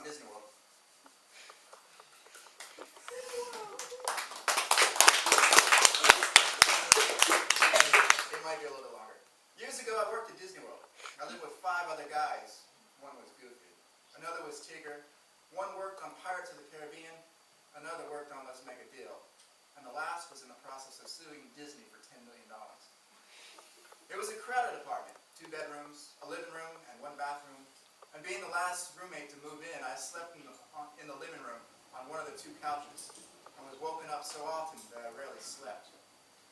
Disney World. It might be a little bit longer. Years ago, I worked at Disney World. I lived with 5 other guys. One was Goofy. Another was Tigger. One worked on Pirates of the Caribbean. Another worked on Let's Make a Deal. And the last was in the process of suing Disney for $10 million. It was a crowded apartment. 2 bedrooms, a living room, and 1 bathroom. And being the last roommate to move in, I slept in the living room on one of the 2 couches and was woken up so often that I rarely slept.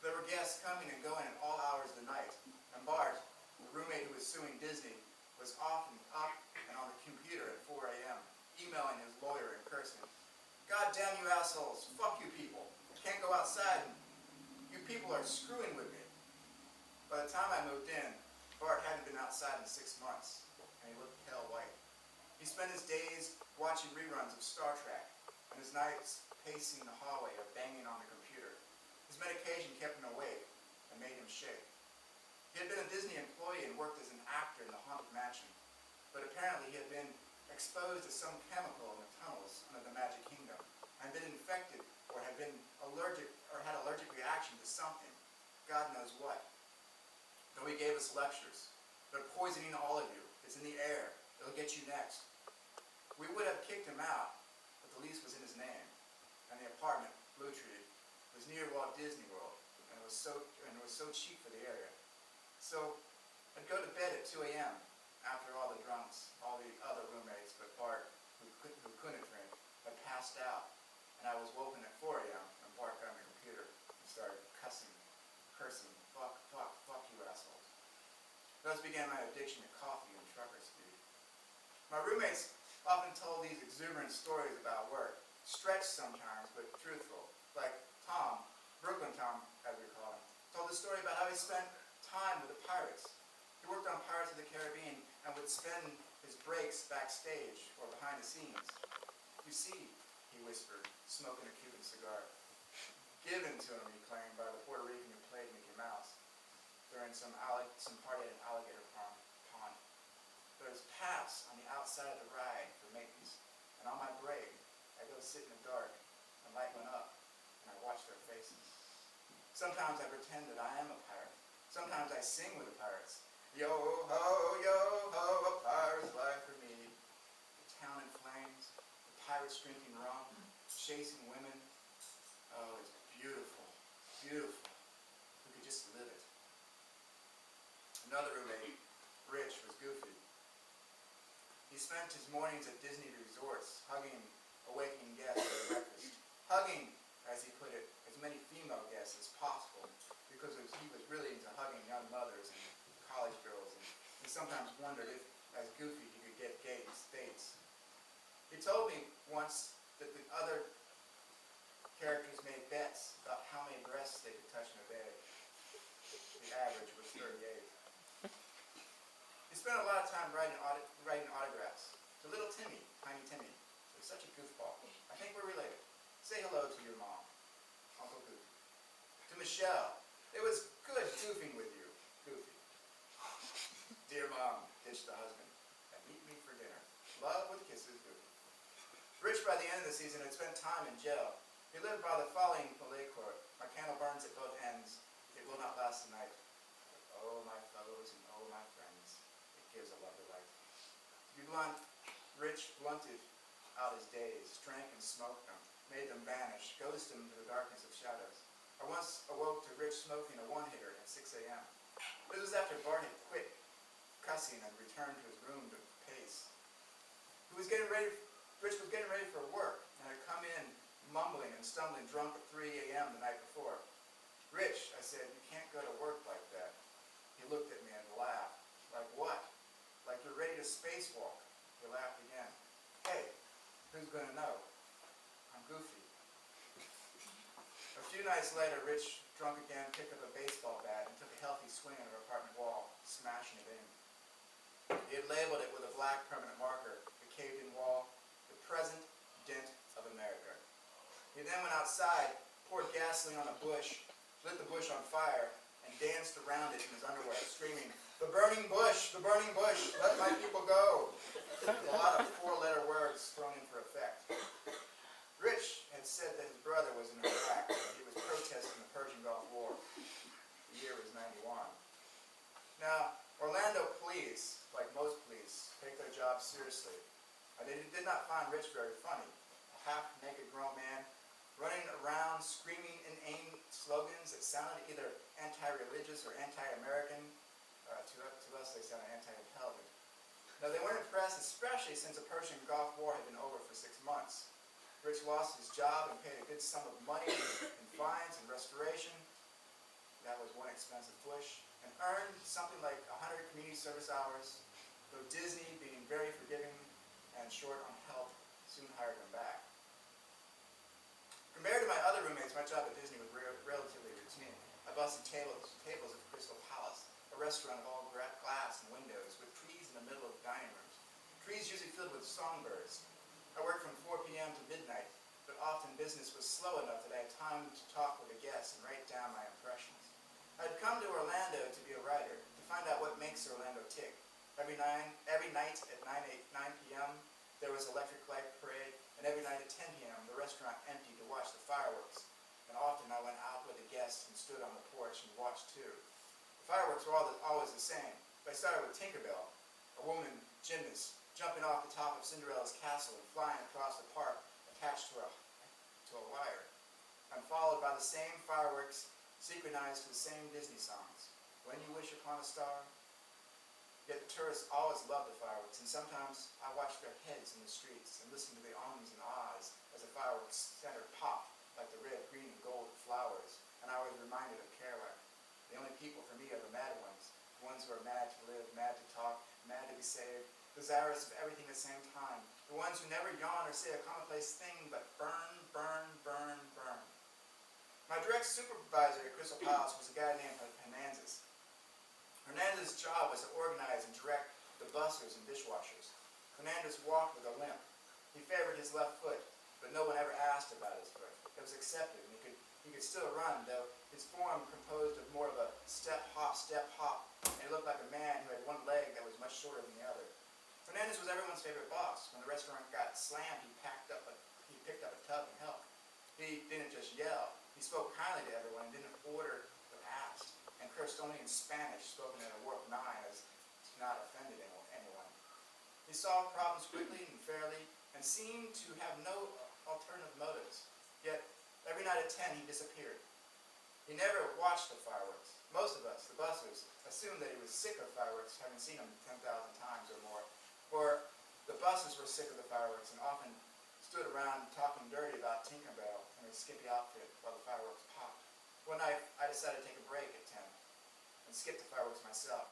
There were guests coming and going at all hours of the night, and Bart, the roommate who was suing Disney, was often up and on the computer at 4 a.m., emailing his lawyer and cursing. God damn you assholes, fuck you people, I can't go outside, you people are screwing with me. By the time I moved in, Bart hadn't been outside in 6 months, and he looked pale white. He spent his days watching reruns of Star Trek, and his nights pacing the hallway or banging on the computer. His medication kept him awake and made him shake. He had been a Disney employee and worked as an actor in the Haunted Mansion, but apparently he had been exposed to some chemical in the tunnels under the Magic Kingdom and been infected or had been allergic or had allergic reaction to something, God knows what. Though he gave us lectures. They're poisoning all of you. It's in the air. It'll get you next. We would have kicked him out, but the lease was in his name, and the apartment, Blue Tree, was near Walt Disney World, and it was so cheap for the area. So I'd go to bed at 2 a.m. after all the drunks, all the other roommates, but Bart, who couldn't drink, had passed out, and I was woken at 4 a.m. when Bart got on the computer and started cursing, fuck you assholes. Thus began my addiction to coffee and trucker speed. My roommates often told these exuberant stories about work, stretched sometimes, but truthful, like Tom, Brooklyn Tom, as we call him, told a story about how he spent time with the pirates. He worked on Pirates of the Caribbean and would spend his breaks backstage or behind the scenes. You see, he whispered, smoking a Cuban cigar, given to him, he claimed, by the Puerto Rican who played Mickey Mouse during some party at an alligator pond. There's paths on the outside of the ride for Mickey's, and on my break, I go sit in the dark and light one up, and I watch their faces. Sometimes I pretend that I am a pirate. Sometimes I sing with the pirates. Yo ho, a pirate's life for me. The town in flames, the pirates drinking rum, chasing women. Oh, it's beautiful, beautiful. We could just live it. Another roommate, Rich, was Goofy. He spent his mornings at Disney resorts, hugging awakening guests at breakfast. Hugging, as he put it, as many female guests as possible, because he was really into hugging young mothers and college girls, and he sometimes wondered if, as Goofy, he could get gay dates. He told me once that the other characters made bets about how many breasts they could touch in a day. The average was 38. He spent a lot of time writing autographs to little Timmy, Tiny Timmy. He was such a goofball. I think we're related. Say hello to your mom, Uncle Goofy. To Michelle, it was good goofing with you, Goofy. Dear Mom, ditch the husband, and meet me for dinner. Love with kisses, Goofy. Rich, by the end of the season, had spent time in jail. He lived by the following Palais Court. My candle burns at both ends. It will not last the night. But oh, my fellows and oh, my friends, it gives a lovely light. To be blunt, Rich blunted out his days, drank and smoked them, made them vanish, ghosted them to the darkness of shadows. I once awoke to Rich smoking a one-hitter at 6 a.m. This was after Bart had quit cussing and returned to his room to pace. Rich was getting ready for work and had come in mumbling and stumbling drunk at 3 a.m. the night before. Rich, I said, you can't go to work like that. He looked at me and laughed. Like what? Like you're ready to spacewalk. He laughed again. Hey, who's going to know? I'm Goofy. A few nights later, Rich, drunk again, picked up a baseball bat and took a healthy swing at our apartment wall, smashing it in. He had labeled it with a black permanent marker, the caved-in wall, the present dent of America. He then went outside, poured gasoline on a bush, lit the bush on fire, and danced around it in his underwear, screaming, the burning bush, let my people go. A lot of 4-letter words thrown seriously. They did not find Rich very funny. A half-naked grown man running around screaming inane slogans that sounded either anti-religious or anti-American. To us, they sounded anti-intelligent. Now, they weren't impressed, especially since the Persian Gulf War had been over for 6 months. Rich lost his job and paid a good sum of money in fines and restoration. That was one expensive push. And earned something like 100 community service hours, though Disney, being very forgiving and short on help, soon hired him back. Compared to my other roommates, my job at Disney was relatively routine. I busted tables at the Crystal Palace, a restaurant of all glass and windows, with trees in the middle of the dining rooms. Trees usually filled with songbirds. I worked from 4 p.m. to midnight, but often business was slow enough that I had time to talk with the guests and write down my impressions. I had come to Orlando to be a writer, to find out what makes Orlando tick. Every night at 9 p.m., there was electric light parade, and every night at 10 p.m., the restaurant emptied to watch the fireworks. And often I went out with the guests and stood on the porch and watched too. The fireworks were always the same. I started with Tinkerbell, a woman gymnast, jumping off the top of Cinderella's castle and flying across the park attached to a wire. I'm followed by the same fireworks synchronized to the same Disney songs. When You Wish Upon a Star. Yet the tourists always love the fireworks, and sometimes I watch their heads in the streets and listen to the ums and ahs as the fireworks center pop like the red, green, and gold flowers, and I was reminded of Caroline. The only people for me are the mad ones, the ones who are mad to live, mad to talk, mad to be saved, desirous of everything at the same time, the ones who never yawn or say a commonplace thing but burn, burn, burn, burn. My direct supervisor at Crystal Palace was a guy named Hernandez. Hernandez's job was to organize and direct the bussers and dishwashers. Hernandez walked with a limp. He favored his left foot, but no one ever asked about his foot. It was accepted, and he could still run, though his form composed of more of a step, hop, and he looked like a man who had one leg that was much shorter than the other. Hernandez was everyone's favorite boss. When the restaurant got slammed, he picked up a tub and helped. He didn't just yell. He spoke kindly to everyone and didn't order but asked, and cursed only in Spanish, spoken in a warped 9 as to not offend anyone. He solved problems quickly and fairly and seemed to have no alternative motives. Yet, every night at 10, he disappeared. He never watched the fireworks. Most of us, the bussers, assumed that he was sick of fireworks, having seen them 10,000 times or more. Or the bussers were sick of the fireworks and often stood around talking dirty about Tinkerbell and her skimpy outfit while the fireworks popped. One night, I decided to take a break at 10 and skip the fireworks myself.